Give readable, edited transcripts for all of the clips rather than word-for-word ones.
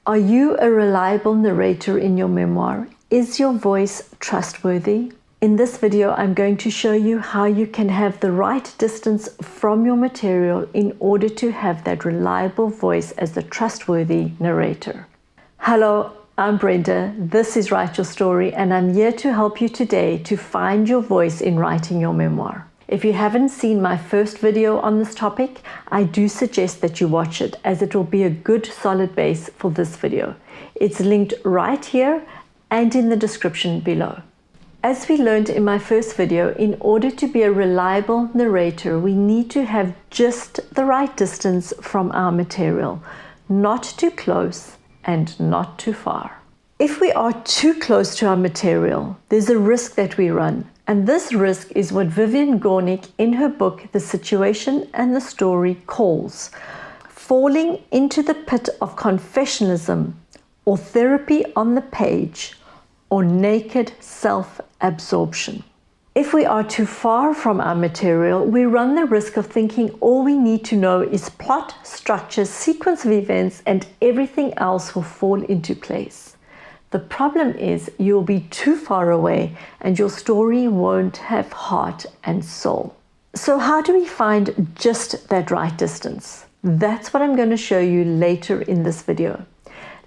Are you a reliable narrator in your memoir? Is your voice trustworthy? In this video, I'm going to show you how you can have the right distance from your material in order to have that reliable voice as the trustworthy narrator. Hello, I'm Brenda. This is Write Your Story, and I'm here to help you today to find your voice in writing your memoir. If you haven't seen my first video on this topic, I do suggest that you watch it, as it will be a good solid base for this video. It's linked right here and in the description below. As we learned in my first video, in order to be a reliable narrator, we need to have just the right distance from our material, not too close and not too far. If we are too close to our material, there's a risk that we run. And this risk is what Vivian Gornick in her book, The Situation and the Story, calls falling into the pit of confessionalism, or therapy on the page, or naked self-absorption. If we are too far from our material, we run the risk of thinking all we need to know is plot, structure, sequence of events, and everything else will fall into place. The problem is you'll be too far away and your story won't have heart and soul. So how do we find just that right distance? That's what I'm going to show you later in this video.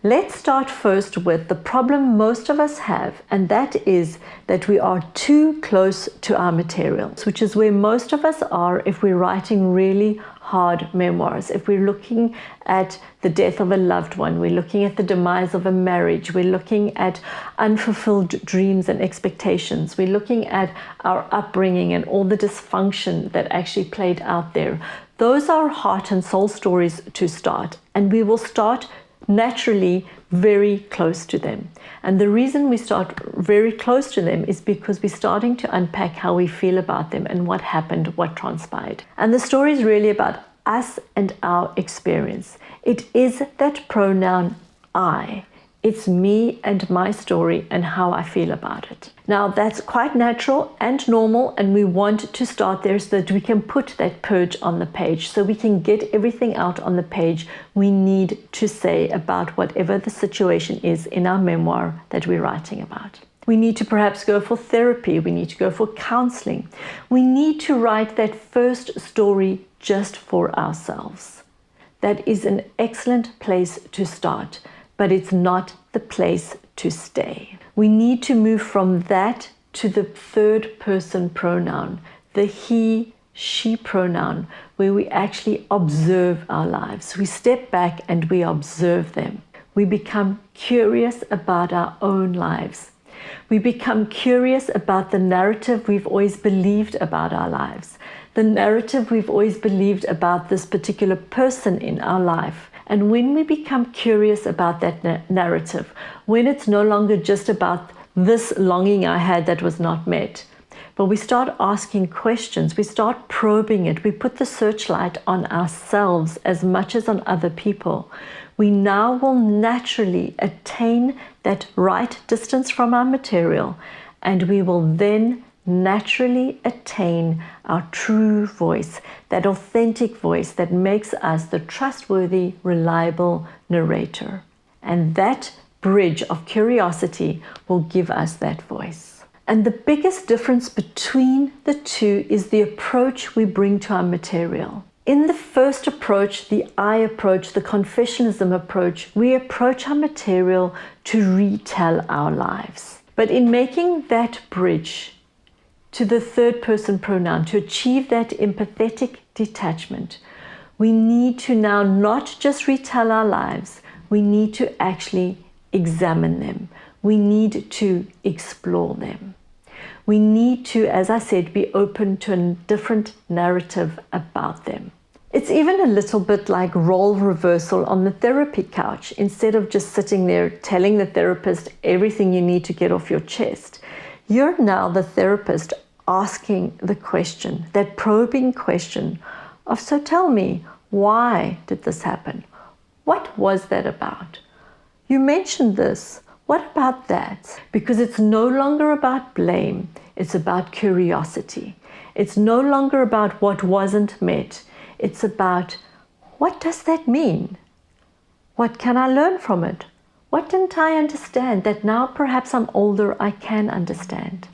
Let's start first with the problem most of us have, and that is that we are too close to our materials, which is where most of us are if we're writing really hard memoirs. If we're looking at the death of a loved one, we're looking at the demise of a marriage, we're looking at unfulfilled dreams and expectations, we're looking at our upbringing and all the dysfunction that actually played out there. Those are heart and soul stories to start, and we will start naturally very close to them. And the reason we start very close to them is because we're starting to unpack how we feel about them and what happened, what transpired. And the story is really about us and our experience. It is that pronoun I. It's me and my story and how I feel about it. Now that's quite natural and normal, and we want to start there so that we can put that purge on the page, so we can get everything out on the page we need to say about whatever the situation is in our memoir that we're writing about. We need to perhaps go for therapy, we need to go for counseling. We need to write that first story just for ourselves. That is an excellent place to start, but it's not the place to stay. We need to move from that to the third person pronoun, the he, she pronoun, where we actually observe our lives. We step back and we observe them. We become curious about our own lives. We become curious about the narrative we've always believed about our lives, the narrative we've always believed about this particular person in our life. And when we become curious about that narrative, when it's no longer just about this longing I had that was not met, but we start asking questions, we start probing it, we put the searchlight on ourselves as much as on other people, we now will naturally attain that right distance from our material, and we will then naturally attain our true voice, that authentic voice that makes us the trustworthy, reliable narrator. And that bridge of curiosity will give us that voice. And the biggest difference between the two is the approach we bring to our material. In the first approach, the I approach, the confessionalism approach, we approach our material to retell our lives. But in making that bridge to the third person pronoun, to achieve that empathetic detachment, we need to now not just retell our lives, we need to actually examine them. We need to explore them. We need to, as I said, be open to a different narrative about them. It's even a little bit like role reversal on the therapy couch. Instead of just sitting there telling the therapist everything you need to get off your chest, you're now the therapist asking the question, that probing question of, so tell me, why did this happen? What was that about? You mentioned this. What about that? Because it's no longer about blame. It's about curiosity. It's no longer about what wasn't met. It's about, what does that mean? What can I learn from it? What didn't I understand that now perhaps I'm older I can understand?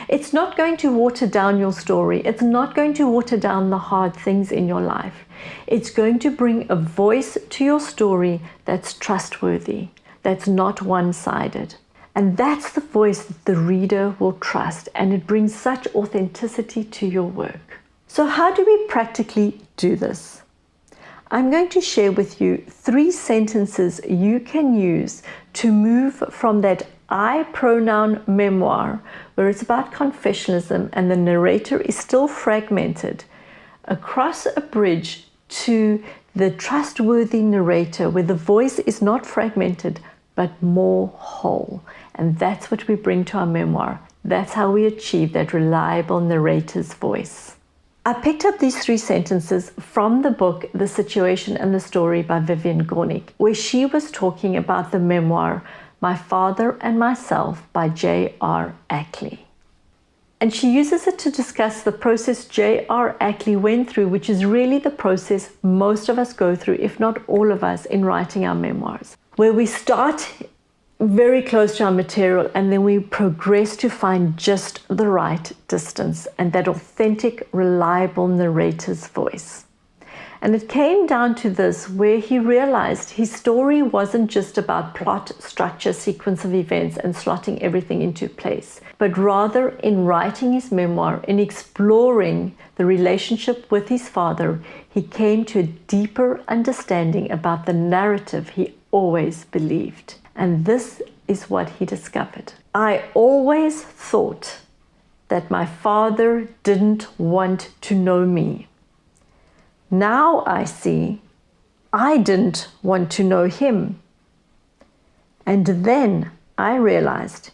It's not going to water down your story. It's not going to water down the hard things in your life. It's going to bring a voice to your story that's trustworthy, that's not one-sided. And that's the voice that the reader will trust, and it brings such authenticity to your work. So how do we practically do this? I'm going to share with you 3 sentences you can use to move from that I pronoun memoir, where it's about confessionalism and the narrator is still fragmented, across a bridge to the trustworthy narrator, where the voice is not fragmented but more whole. And that's what we bring to our memoir. That's how we achieve that reliable narrator's voice. I picked up these 3 sentences from the book The Situation and the Story by Vivian Gornick, where she was talking about the memoir My Father and Myself by J.R. Ackley. And she uses it to discuss the process J.R. Ackley went through, which is really the process most of us go through, if not all of us, in writing our memoirs, where we start very close to our material and then we progress to find just the right distance and that authentic, reliable narrator's voice. And it came down to this, where he realized his story wasn't just about plot, structure, sequence of events and slotting everything into place, but rather in writing his memoir, in exploring the relationship with his father, he came to a deeper understanding about the narrative he always believed. And this is what he discovered. I always thought that my father didn't want to know me. Now I see I didn't want to know him. And then I realized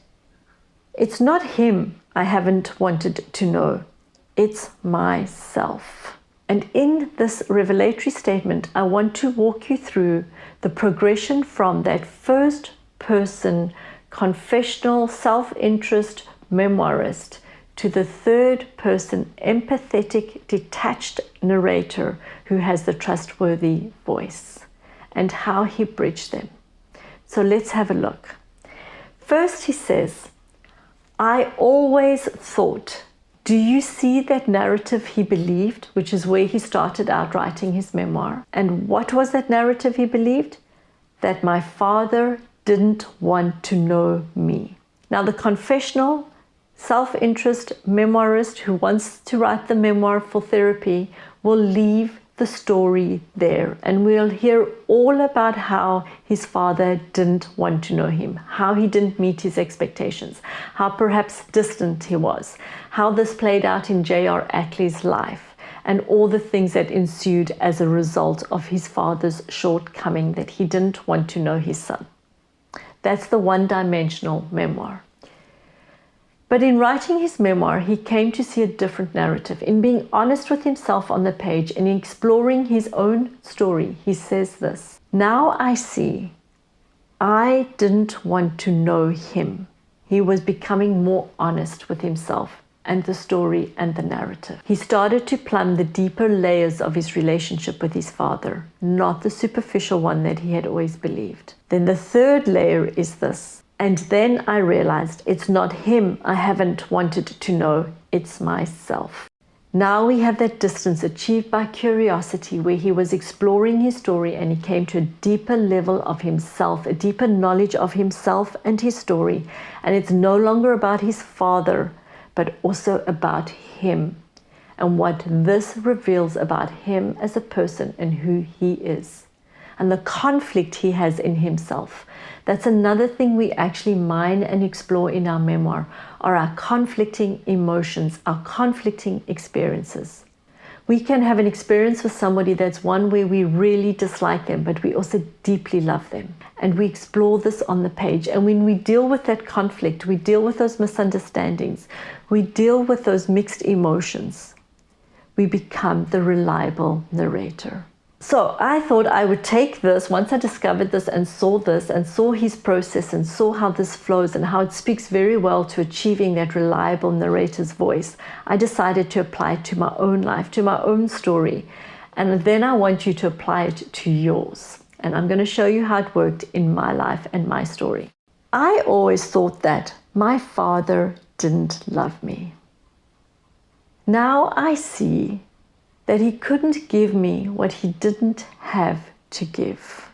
it's not him I haven't wanted to know, it's myself. And in this revelatory statement, I want to walk you through the progression from that first person confessional self-interest memoirist to the third person empathetic detached narrator who has the trustworthy voice, and how he bridged them. So let's have a look. First he says, I always thought. Do you see that narrative he believed, which is where he started out writing his memoir? And what was that narrative he believed? That my father didn't want to know me. Now the confessional, self-interest memoirist who wants to write the memoir for therapy will leave the story there, and we'll hear all about how his father didn't want to know him, how he didn't meet his expectations, how perhaps distant he was, how this played out in J.R. Ackley's life, and all the things that ensued as a result of his father's shortcoming, that he didn't want to know his son. That's the one-dimensional memoir. But in writing his memoir, he came to see a different narrative. In being honest with himself on the page and in exploring his own story, he says this, now I see I didn't want to know him. He was becoming more honest with himself and the story and the narrative. He started to plumb the deeper layers of his relationship with his father, not the superficial one that he had always believed. Then the third layer is this. And then I realized it's not him I haven't wanted to know, it's myself. Now we have that distance achieved by curiosity, where he was exploring his story and he came to a deeper level of himself, a deeper knowledge of himself and his story. And it's no longer about his father, but also about him and what this reveals about him as a person and who he is, and the conflict he has in himself. That's another thing we actually mine and explore in our memoir, are our conflicting emotions, our conflicting experiences. We can have an experience with somebody that's one where we really dislike them, but we also deeply love them. And we explore this on the page. And when we deal with that conflict, we deal with those misunderstandings, we deal with those mixed emotions, we become the reliable narrator. So I thought I would take this, once I discovered this and saw his process and saw how this flows and how it speaks very well to achieving that reliable narrator's voice, I decided to apply it to my own life, to my own story. And then I want you to apply it to yours. and I'm going to show you how it worked in my life and my story. I always thought that my father didn't love me. Now I see that he couldn't give me what he didn't have to give.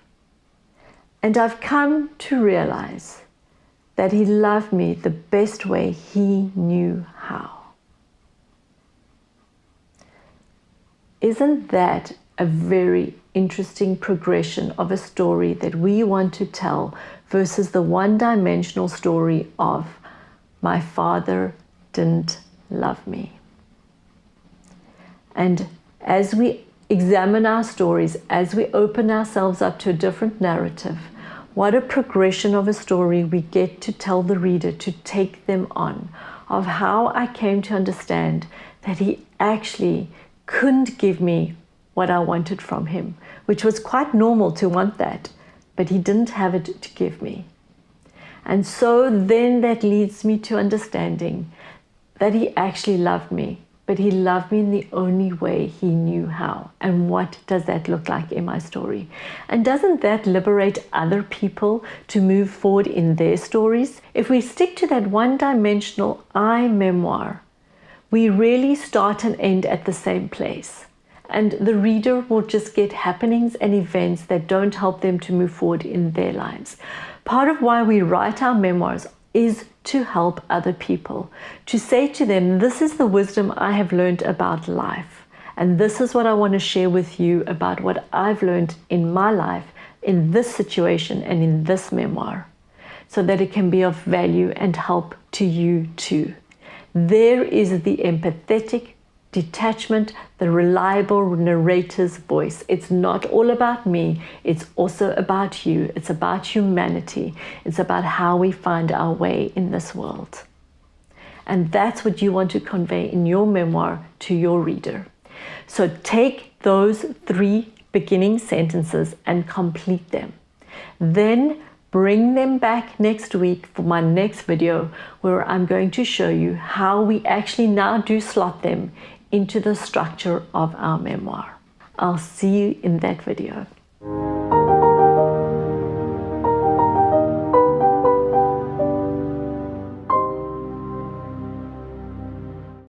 And I've come to realize that he loved me the best way he knew how. Isn't that a very interesting progression of a story that we want to tell versus the one-dimensional story of my father didn't love me? And as we examine our stories, as we open ourselves up to a different narrative, what a progression of a story we get to tell the reader, to take them on, of how I came to understand that he actually couldn't give me what I wanted from him, which was quite normal to want that, but he didn't have it to give me. And so then that leads me to understanding that he actually loved me, but he loved me in the only way he knew how. And what does that look like in my story? And doesn't that liberate other people to move forward in their stories? If we stick to that one-dimensional I memoir, we really start and end at the same place. And the reader will just get happenings and events that don't help them to move forward in their lives. Part of why we write our memoirs is to help other people, to say to them, this is the wisdom I have learned about life. And this is what I want to share with you about what I've learned in my life, in this situation and in this memoir, so that it can be of value and help to you too. There is the empathetic detachment, the reliable narrator's voice. It's not all about me, it's also about you. It's about humanity. It's about how we find our way in this world. And that's what you want to convey in your memoir to your reader. So take those 3 beginning sentences and complete them. Then bring them back next week for my next video, where I'm going to show you how we actually now do slot them into the structure of our memoir. I'll see you in that video.